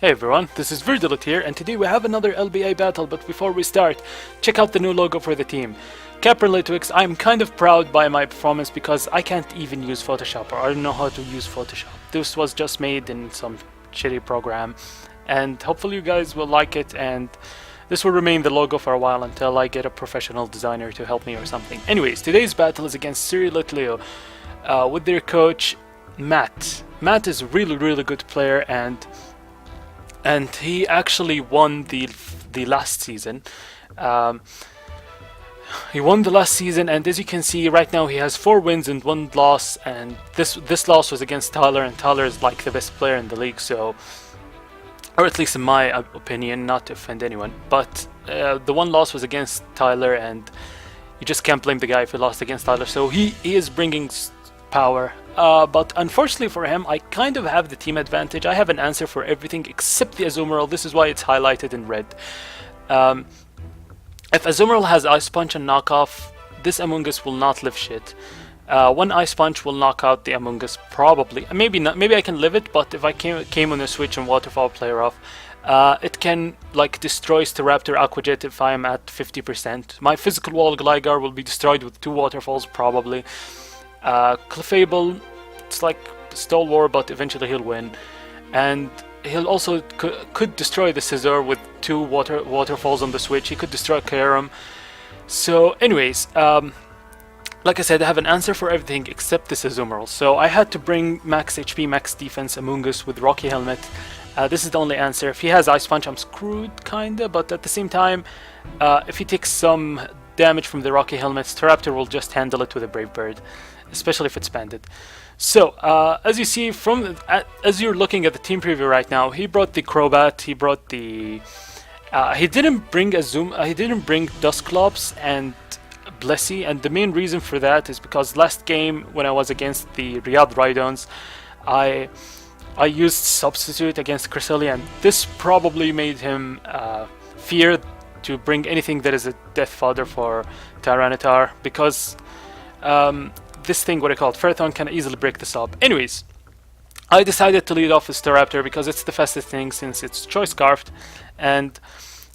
Hey everyone, this is Virdilit here, and today we have another LBA battle, but before we start, check out the new logo for the team. Capper Litwix, I'm kind of proud by my performance because I can't even use Photoshop, or I don't know how to use Photoshop. This was just made in some shitty program, and hopefully you guys will like it, and this will remain the logo for a while until I get a professional designer to help me or something. Anyways, today's battle is against Surrey Litleo, with their coach, Matt. Matt is a really good player, and he actually won the last season. He won the last season, and as you can see right now he has 4 wins and 1 loss, and this loss was against Tyler, and Tyler is like the best player in the league, so, or at least in my opinion, not to offend anyone, but the 1 loss was against Tyler, and you just can't blame the guy if he lost against Tyler, so he is bringing power. But unfortunately for him, I kind of have the team advantage. I have an answer for everything except the Azumarill. This is why it's highlighted in red. If Azumarill has Ice Punch and Knockoff, this Among Us will not live shit. 1 Ice Punch will knock out the Among Us, probably. Maybe not. Maybe I can live it, but if I came on a switch and Waterfall player off, it can like destroy Staraptor Aquajet if I am at 50%. My physical wall Gligar will be destroyed with 2 Waterfalls, probably. Clefable, it's like Stalwart, but eventually he'll win, and he'll also could destroy the Scizor with 2 waterfalls on the switch. He could destroy Kyurem. So anyways, like I said, I have an answer for everything except this Azumarill. So I had to bring max HP, max defense Among Us with Rocky Helmet. This is the only answer. If he has Ice Punch, I'm screwed kinda, but at the same time, if he takes some damage from the Rocky Helmet, Staraptor will just handle it with a Brave Bird, especially if it's banded. So as you see as you're looking at the team preview right now, he brought the Crobat, he brought the he didn't bring Dusclops and Blessey, and the main reason for that is because last game when I was against the Riyadh Rhydons, I used Substitute against Cresselia, and this probably made him fear to bring anything that is a death fodder for Tyranitar, because this thing, what I call it, Ferrothorn, can easily break this up. Anyways, I decided to lead off with Staraptor because it's the fastest thing since it's Choice Scarfed, and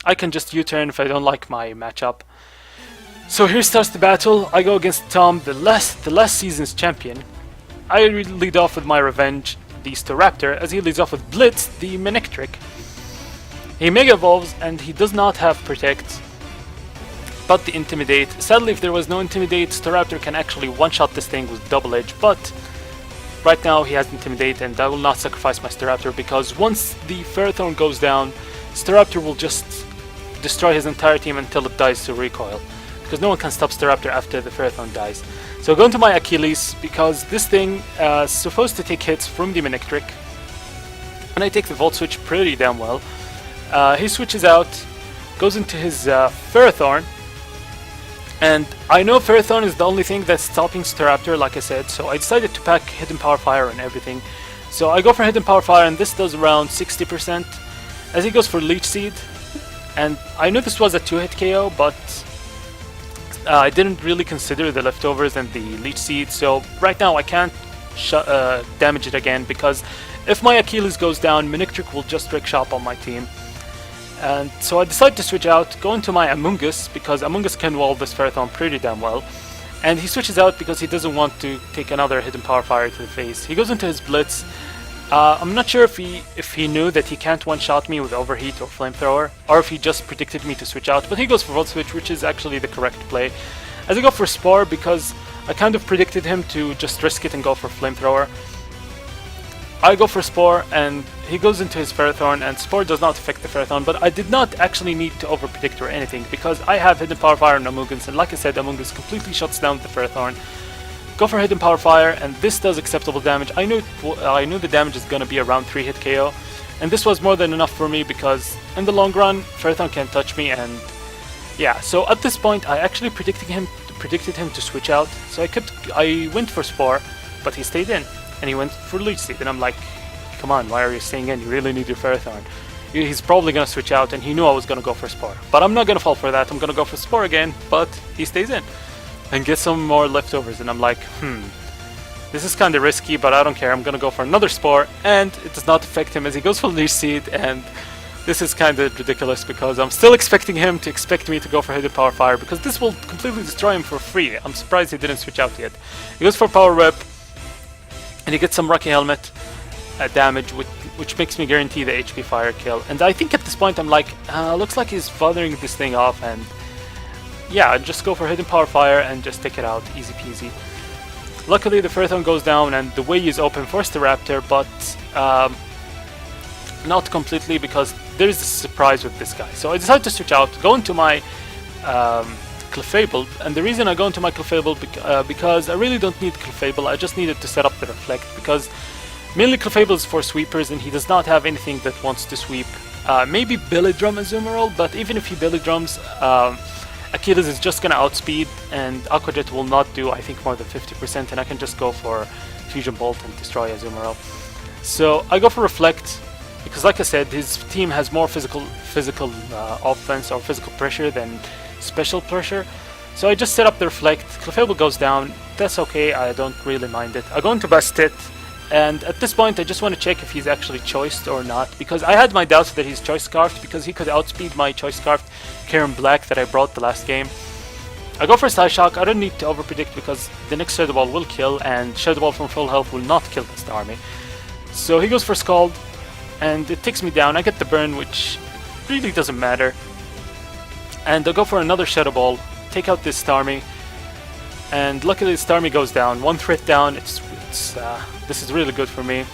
I can just U-turn if I don't like my matchup. So here starts the battle. I go against Tom, the last season's champion. I lead off with my Revenge, the Staraptor, as he leads off with Blitz, the Manectric. He Mega Evolves, and he does not have Protect, but the Intimidate. Sadly, if there was no Intimidate, Staraptor can actually one-shot this thing with Double Edge, but right now he has Intimidate, and I will not sacrifice my Staraptor, because once the Ferrothorn goes down, Staraptor will just destroy his entire team until it dies to Recoil, because no one can stop Staraptor after the Ferrothorn dies. So I go into my Achilles, because this thing is supposed to take hits from the Manectric, and I take the Volt Switch pretty damn well. He switches out, goes into his Ferrothorn, and I know Ferrothorn is the only thing that's stopping Staraptor, like I said, so I decided to pack Hidden Power Fire and everything. So I go for Hidden Power Fire, and this does around 60%, as he goes for Leech Seed, and I knew this was a 2-hit KO, but I didn't really consider the leftovers and the Leech Seed, so right now I can't damage it again, because if my Achilles goes down, Manectric will just Trick Shot on my team. And so I decided to switch out, go into my Among Us, because Among Us can wall this Ferrothorn pretty damn well. And he switches out because he doesn't want to take another Hidden Power Fire to the face. He goes into his Blitz. I'm not sure if he knew that he can't one-shot me with Overheat or Flamethrower, or if he just predicted me to switch out, but he goes for Volt Switch, which is actually the correct play. As I go for Spore, because I kind of predicted him to just risk it and go for Flamethrower, I go for Spore, and he goes into his Ferrothorn, and Spore does not affect the Ferrothorn, but I did not actually need to overpredict or anything, because I have Hidden Power Fire on Among Us, and like I said, Among Us completely shuts down the Ferrothorn. Go for Hidden Power Fire, and this does acceptable damage. I knew the damage is gonna be around 3-hit KO, and this was more than enough for me, because in the long run, Ferrothorn can't touch me, and yeah, so at this point, I actually predicted him to switch out, so I went for Spore, but he stayed in. And he went for Leech Seed, and I'm like, come on, why are you staying in? You really need your Ferrothorn. He's probably gonna switch out, and he knew I was gonna go for Spore. But I'm not gonna fall for that, I'm gonna go for Spore again, but he stays in. And gets some more leftovers, and I'm like, This is kind of risky, but I don't care. I'm gonna go for another Spore, and it does not affect him as he goes for Leech Seed, and this is kind of ridiculous because I'm still expecting him to expect me to go for Hidden Power Fire because this will completely destroy him for free. I'm surprised he didn't switch out yet. He goes for Power Whip, and he gets some Rocky Helmet damage, which makes me guarantee the HP Fire kill. And I think at this point I'm like, looks like he's bothering this thing off, and yeah, just go for Hidden Power Fire and just take it out, easy peasy. Luckily the Ferrothorn goes down and the way is open for Staraptor, but not completely because there is a surprise with this guy. So I decided to switch out, go into my Clefable, and the reason I go into my Clefable because I really don't need Clefable, I just needed to set up the Reflect because mainly Clefable is for sweepers and he does not have anything that wants to sweep. Maybe Billy Drum Azumarill, but even if he Billy Drums, Achilles is just gonna outspeed and Aqua Jet will not do, I think, more than 50%, and I can just go for Fusion Bolt and destroy Azumarill. So I go for Reflect because, like I said, his team has more physical offense or physical pressure than special pressure. So I just set up the Reflect. Clefable goes down. That's okay. I don't really mind it. I go into Bastet, and at this point I just want to check if he's actually choiced or not, because I had my doubts that he's choice scarfed because he could outspeed my choice scarfed Karen Black that I brought the last game. I go for Psyshock. I don't need to overpredict because the next Shadow Ball will kill, and Shadow Ball from full health will not kill the Starmie. So he goes for Scald, and it takes me down. I get the burn, which really doesn't matter. And I go for another Shadow Ball, take out this Starmie, and luckily the Starmie goes down. One threat down. This is really good for me.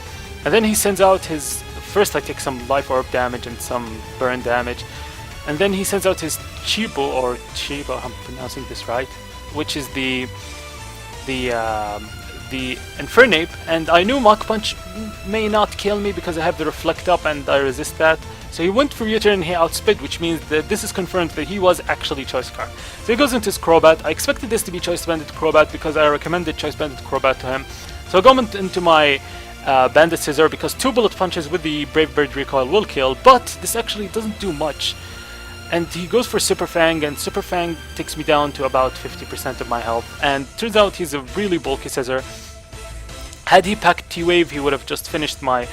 And then he sends out his... First I take some Life Orb damage and some burn damage. And then he sends out his Chibo, or Chibo, I'm pronouncing this right, which is the Infernape, and I knew Mach Punch may not kill me because I have the Reflect up and I resist that. So he went for U-turn and he outsped, which means that this is confirmed that he was actually Choice Scarf. So he goes into his Crobat. I expected this to be Choice Banded Crobat because I recommended Choice Banded Crobat to him. So I go into my Bandit Scissor because 2 Bullet Punches with the Brave Bird Recoil will kill, but this actually doesn't do much. And he goes for Super Fang, and Super Fang takes me down to about 50% of my health. And turns out he's a really bulky Scissor. Had he packed T-Wave, he would have just finished my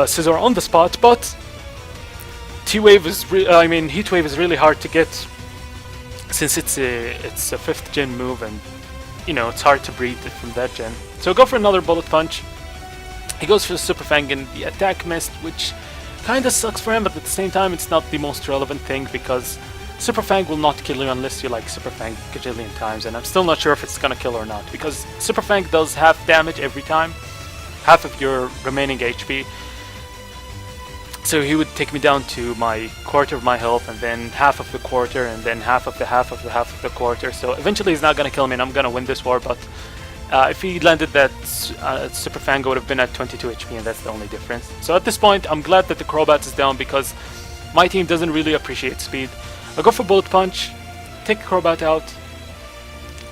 Scissor on the spot, but T-Wave is Heat Wave is really hard to get since it's a 5th gen move, and you know it's hard to breed from that gen. So go for another Bullet Punch. He goes for the Super Fang and the attack missed, which kinda sucks for him, but at the same time it's not the most relevant thing because Super Fang will not kill you unless you like Super Fang gajillion times, and I'm still not sure if it's gonna kill or not because Super Fang does half damage every time, half of your remaining HP. So he would take me down to my quarter of my health, and then half of the quarter, and then half of the quarter. So eventually he's not gonna kill me and I'm gonna win this war, but if he landed that Super Fang, would have been at 22 HP, and that's the only difference. So at this point I'm glad that the Crobat is down because my team doesn't really appreciate speed. I go for Bullet Punch, take Crobat out,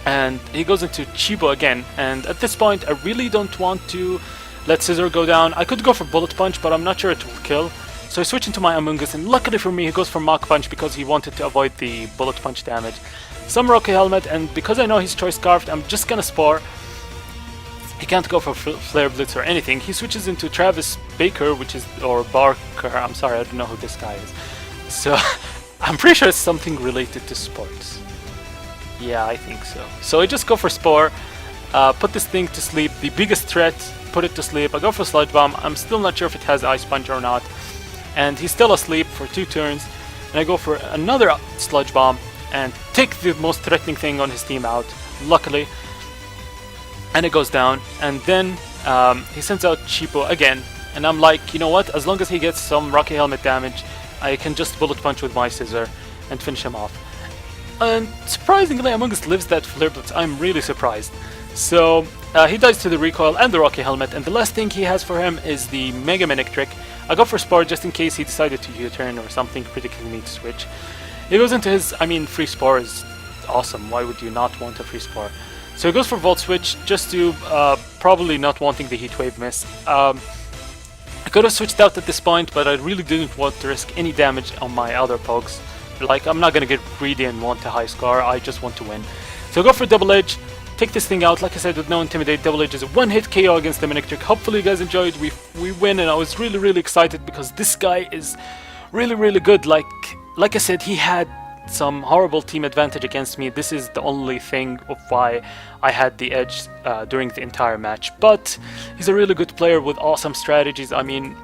and he goes into Chibo again, and at this point I really don't want to let Scissor go down. I could go for Bullet Punch, but I'm not sure it will kill. So I switch into my Amoonguss, and luckily for me he goes for Mach Punch because he wanted to avoid the Bullet Punch damage. Some Rocky Helmet, and because I know he's Choice Scarfed, I'm just gonna Spore. He can't go for Flare Blitz or anything. He switches into Travis Baker, or Barker, I'm sorry, I don't know who this guy is. So I'm pretty sure it's something related to sports. Yeah, I think so. So I just go for Spore, put this thing to sleep, the biggest threat, put it to sleep. I go for Sludge Bomb. I'm still not sure if it has Ice Punch or not. And he's still asleep for 2 turns. And I go for another Sludge Bomb and take the most threatening thing on his team out, luckily. And it goes down. And then he sends out Cheapo again. And I'm like, you know what? As long as he gets some Rocky Helmet damage, I can just Bullet Punch with my Scissor and finish him off. And surprisingly, Among Us lives that Flare Blitz. I'm really surprised. So he dies to the Recoil and the Rocky Helmet, and the last thing he has for him is the Mega Mimic trick. I go for Spore just in case he decided to U-turn or something, predicting me to switch. He goes into his, free Spore is awesome. Why would you not want a free Spore? So he goes for Volt Switch just to probably not wanting the Heat Wave miss. I could have switched out at this point, but I really didn't want to risk any damage on my other Pogs. Like, I'm not gonna get greedy and want a high score, I just want to win. So I go for Double Edge, take this thing out, like I said, with no Intimidate. Double Edge is a one-hit KO against the Manectric. Hopefully you guys enjoyed. We win, and I was really excited because this guy is really good. Like I said, he had some horrible team advantage against me. This is the only thing of why I had the edge during the entire match. But he's a really good player with awesome strategies. I mean,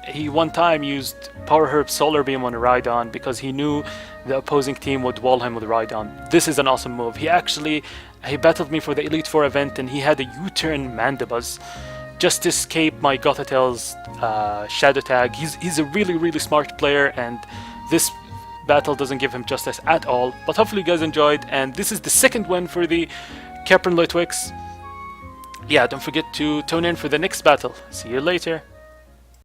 he one time used Power Herb Solar Beam on a Rhydon because he knew the opposing team would wall him with Rhydon. This is an awesome move. He battled me for the Elite Four event, and he had a U-turn Mandibuzz just to escape my Gothitel's Shadow Tag. He's a really smart player, and this battle doesn't give him justice at all. But hopefully you guys enjoyed, and this is the second win for the Capron Litwix. Yeah, don't forget to tune in for the next battle. See you later.